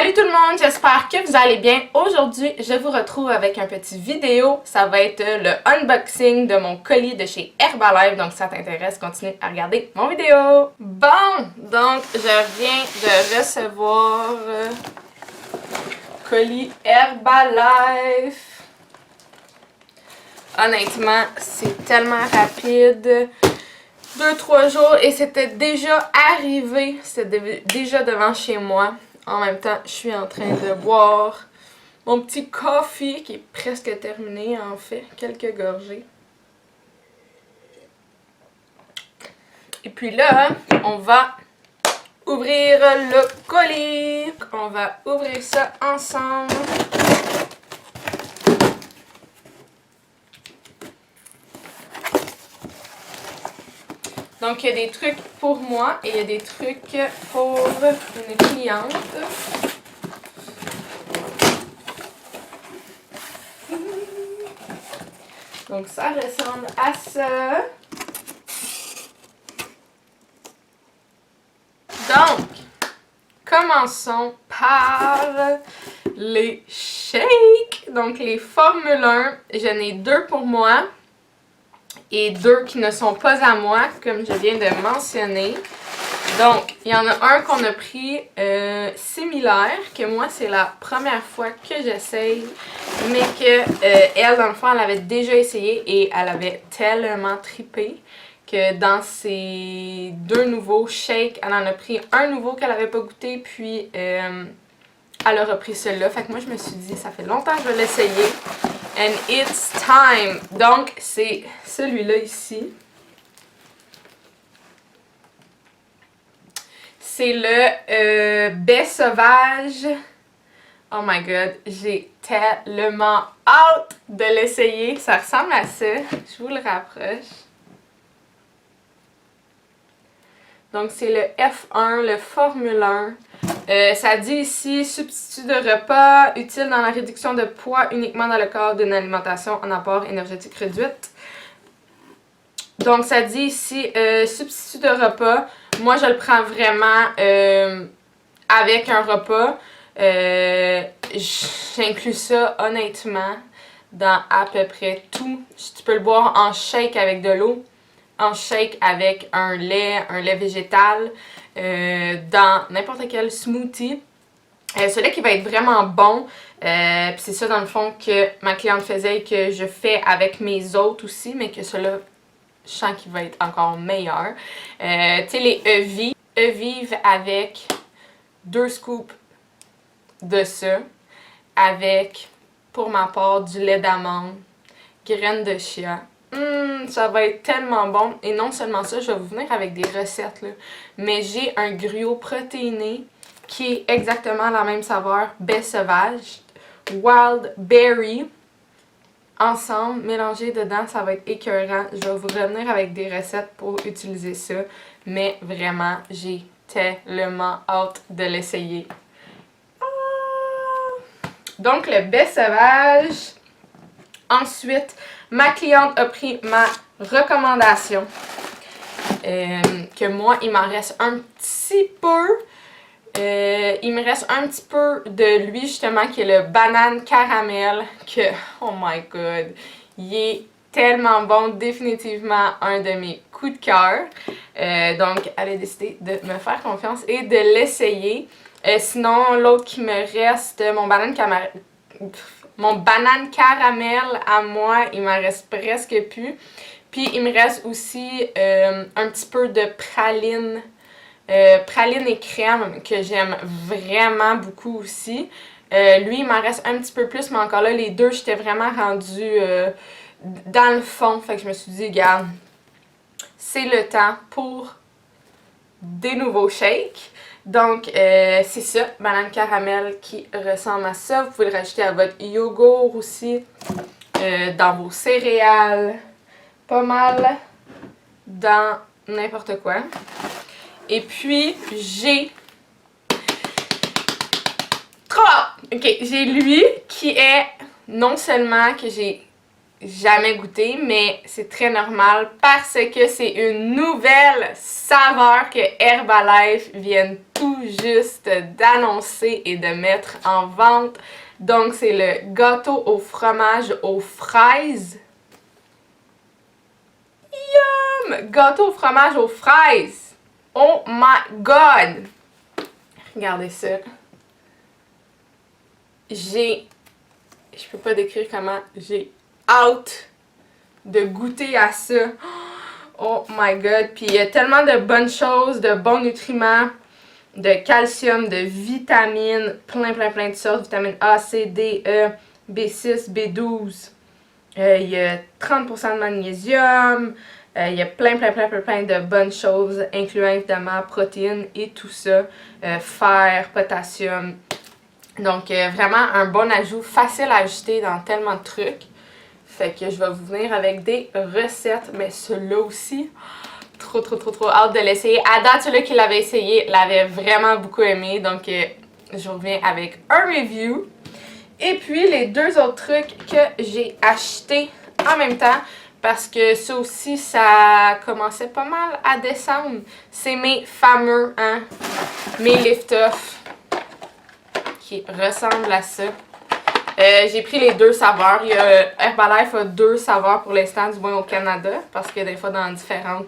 Salut tout le monde, j'espère que vous allez bien. Aujourd'hui, je vous retrouve avec un petit vidéo. Ça va être le unboxing de mon colis de chez Herbalife. Donc si ça t'intéresse, continue à regarder mon vidéo. Bon, donc je viens de recevoir colis Herbalife. Honnêtement, c'est tellement rapide. 2-3 jours et c'était déjà arrivé. C'était déjà devant chez moi. En même temps, je suis en train de boire mon petit coffee qui est presque terminé en fait. Quelques gorgées. Et puis là, on va ouvrir le colis. On va ouvrir ça ensemble. Donc, il y a des trucs pour moi et il y a des trucs pour une cliente. Donc, ça ressemble à ça. Donc, commençons par les shakes. Donc, les Formule 1. J'en ai 2 pour moi. Et 2 qui ne sont pas à moi, comme je viens de mentionner. Donc, il y en a un qu'on a pris similaire, que moi, c'est la première fois que j'essaye, mais que elle, dans le fond, elle avait déjà essayé et elle avait tellement trippé que dans ces 2 nouveaux shakes, elle en a pris un nouveau qu'elle n'avait pas goûté, puis elle a repris celui-là. Fait que moi, je me suis dit, ça fait longtemps que je vais l'essayer. And it's time! Donc, c'est celui-là ici. C'est le baie sauvage. Oh my god, j'ai tellement hâte de l'essayer. Ça ressemble à ça. Je vous le rapproche. Donc, c'est le F1, le Formule 1. Ça dit ici, substitut de repas, utile dans la réduction de poids uniquement dans le cadre d'une alimentation en apport énergétique réduite. Donc, ça dit ici, substitut de repas. Moi, je le prends vraiment avec un repas. J'inclus ça, honnêtement, dans à peu près tout. Tu peux le boire en shake avec de l'eau, en shake avec un lait végétal, dans n'importe quel smoothie. Celui-là qui va être vraiment bon, puis c'est ça dans le fond que ma cliente faisait et que je fais avec mes autres aussi, mais que celui-là, je sens qu'il va être encore meilleur. Tu sais, les Evive avec 2 scoops de ça, avec, pour ma part, du lait d'amande, graines de chia. Ça va être tellement bon. Et non seulement ça, je vais vous venir avec des recettes, là. Mais j'ai un gruau protéiné qui est exactement la même saveur, baie sauvage, wild berry. Ensemble, mélangés dedans, ça va être écœurant. Je vais vous revenir avec des recettes pour utiliser ça. Mais vraiment, j'ai tellement hâte de l'essayer. Donc, le baie sauvage. Ensuite, ma cliente a pris ma recommandation. Que moi, il m'en reste un petit peu. Il me reste un petit peu de lui, justement, qui est le banane caramel. Que, oh my god, il est tellement bon. Définitivement un de mes coups de cœur. Donc, elle a décidé de me faire confiance et de l'essayer. Sinon, l'autre qui me reste, mon banane caramel à moi, il m'en reste presque plus. Puis il me reste aussi un petit peu de praline. Praline et crème que j'aime vraiment beaucoup aussi. Lui, il m'en reste un petit peu plus, mais encore là, les deux, j'étais vraiment rendue dans le fond. Fait que je me suis dit, regarde, c'est le temps pour des nouveaux shakes. Donc, c'est ça, banane caramel qui ressemble à ça. Vous pouvez le rajouter à votre yogourt aussi, dans vos céréales, pas mal dans n'importe quoi. Et puis, j'ai... OK, j'ai lui qui est non seulement que j'ai jamais goûté, mais c'est très normal parce que c'est une nouvelle saveur que Herbalife viennent tout juste d'annoncer et de mettre en vente. Donc, c'est le gâteau au fromage aux fraises. Yum! Gâteau au fromage aux fraises! Oh my god! Regardez ça. Je peux pas décrire comment j'ai hâte de goûter à ça. Oh my god! Puis il y a tellement de bonnes choses, de bons nutriments, de calcium, de vitamines, plein de sortes. Vitamine A, C, D, E, B6, B12. Il y a 30% de magnésium. Il y a plein de bonnes choses, incluant évidemment protéines et tout ça. Fer, potassium. Donc, vraiment un bon ajout, facile à ajouter dans tellement de trucs. Fait que je vais vous venir avec des recettes, mais celui-là aussi, trop hâte de l'essayer. À date, celui qui l'avait essayé l'avait vraiment beaucoup aimé, donc je reviens avec un review. Et puis, les deux autres trucs que j'ai achetés en même temps, parce que ça aussi, ça commençait pas mal à descendre. C'est mes fameux, mes lift-off qui ressemblent à ça. J'ai pris les deux saveurs. Herbalife a deux saveurs pour l'instant, du moins au Canada, parce que des fois dans différents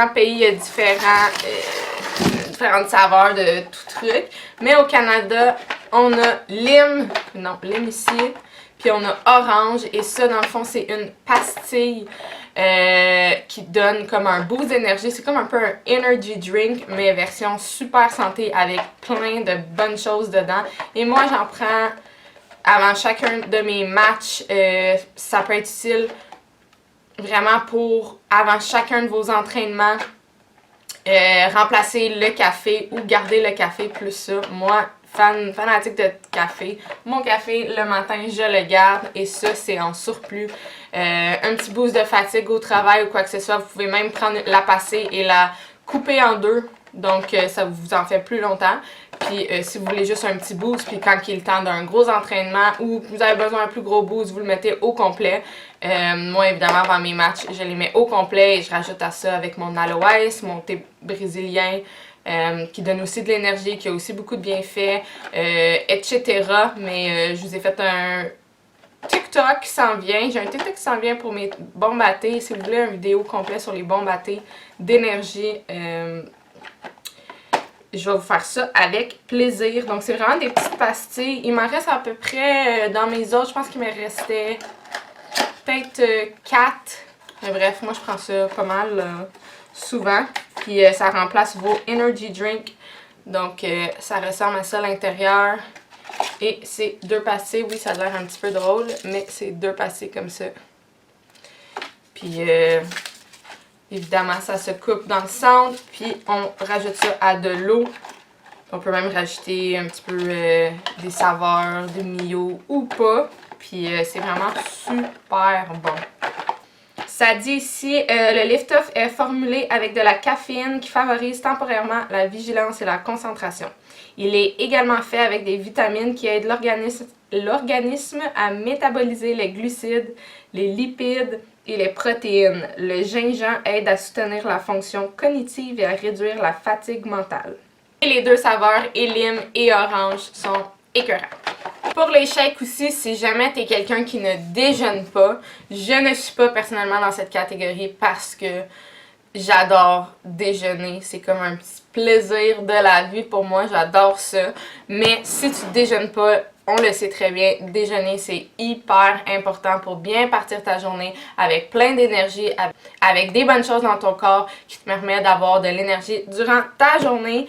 pays, il y a différentes saveurs de tout truc. Mais au Canada, on a lime ici, puis on a orange, et ça dans le fond c'est une pastille qui donne comme un boost d'énergie. C'est comme un peu un energy drink, mais version super santé avec plein de bonnes choses dedans. Et moi j'en prends avant chacun de mes matchs. Ça peut être utile vraiment pour avant chacun de vos entraînements. Remplacer le café ou garder le café plus ça. Moi, fanatique de café. Mon café, le matin, je le garde et ça, c'est en surplus. Un petit boost de fatigue au travail ou quoi que ce soit. Vous pouvez même prendre la passer et la couper en deux. Donc, ça vous en fait plus longtemps. Puis, si vous voulez juste un petit boost, puis quand il est le temps d'un gros entraînement ou que vous avez besoin d'un plus gros boost, vous le mettez au complet. Moi, évidemment, avant mes matchs, je les mets au complet et je rajoute à ça avec mon aloès, mon thé brésilien, qui donne aussi de l'énergie, qui a aussi beaucoup de bienfaits, etc. Mais je vous ai fait un TikTok qui s'en vient. J'ai un TikTok qui s'en vient pour mes bombes à thé. Si vous voulez une vidéo complète sur les bombes à thé d'énergie, je vais vous faire ça avec plaisir. Donc, c'est vraiment des petites pastilles. Il m'en reste à peu près dans mes autres. Je pense qu'il me restait peut-être 4. Mais bref, moi, je prends ça pas mal souvent. Puis, ça remplace vos energy drinks. Donc, ça ressemble à ça à l'intérieur. Et c'est deux pastilles. Oui, ça a l'air un petit peu drôle, mais c'est deux pastilles comme ça. Puis, évidemment, ça se coupe dans le centre, puis on rajoute ça à de l'eau. On peut même rajouter un petit peu des saveurs de Mio ou pas. Puis c'est vraiment super bon. Ça dit ici, le Lift-Off est formulé avec de la caféine qui favorise temporairement la vigilance et la concentration. Il est également fait avec des vitamines qui aident l'organisme à métaboliser les glucides, les lipides et les protéines. Le gingembre aide à soutenir la fonction cognitive et à réduire la fatigue mentale. Et les deux saveurs, lime et orange, sont écœurants. Pour les shakes aussi, si jamais tu es quelqu'un qui ne déjeune pas, je ne suis pas personnellement dans cette catégorie parce que j'adore déjeuner. C'est comme un petit plaisir de la vie pour moi, j'adore ça. Mais si tu déjeunes pas, on le sait très bien, déjeuner c'est hyper important pour bien partir ta journée avec plein d'énergie, avec des bonnes choses dans ton corps qui te permettent d'avoir de l'énergie durant ta journée.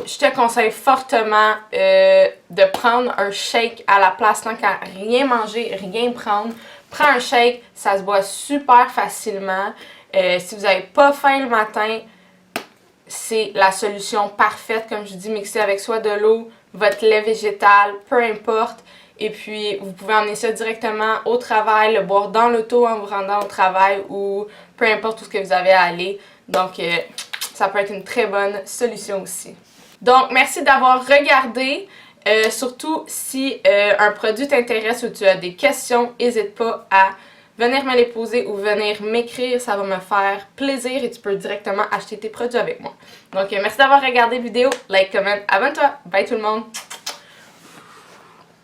Je te conseille fortement de prendre un shake à la place, tant qu'à rien manger, rien prendre. Prends un shake, ça se boit super facilement. Si vous n'avez pas faim le matin, c'est la solution parfaite. Comme je dis, mixer avec soit de l'eau, votre lait végétal, peu importe. Et puis, vous pouvez emmener ça directement au travail, le boire dans l'auto en vous rendant au travail ou peu importe où ce que vous avez à aller. Donc, ça peut être une très bonne solution aussi. Donc, merci d'avoir regardé. Surtout si un produit t'intéresse ou tu as des questions, n'hésite pas à venir me les poser ou venir m'écrire, ça va me faire plaisir et tu peux directement acheter tes produits avec moi. Donc merci d'avoir regardé la vidéo, like, comment, abonne-toi, bye tout le monde!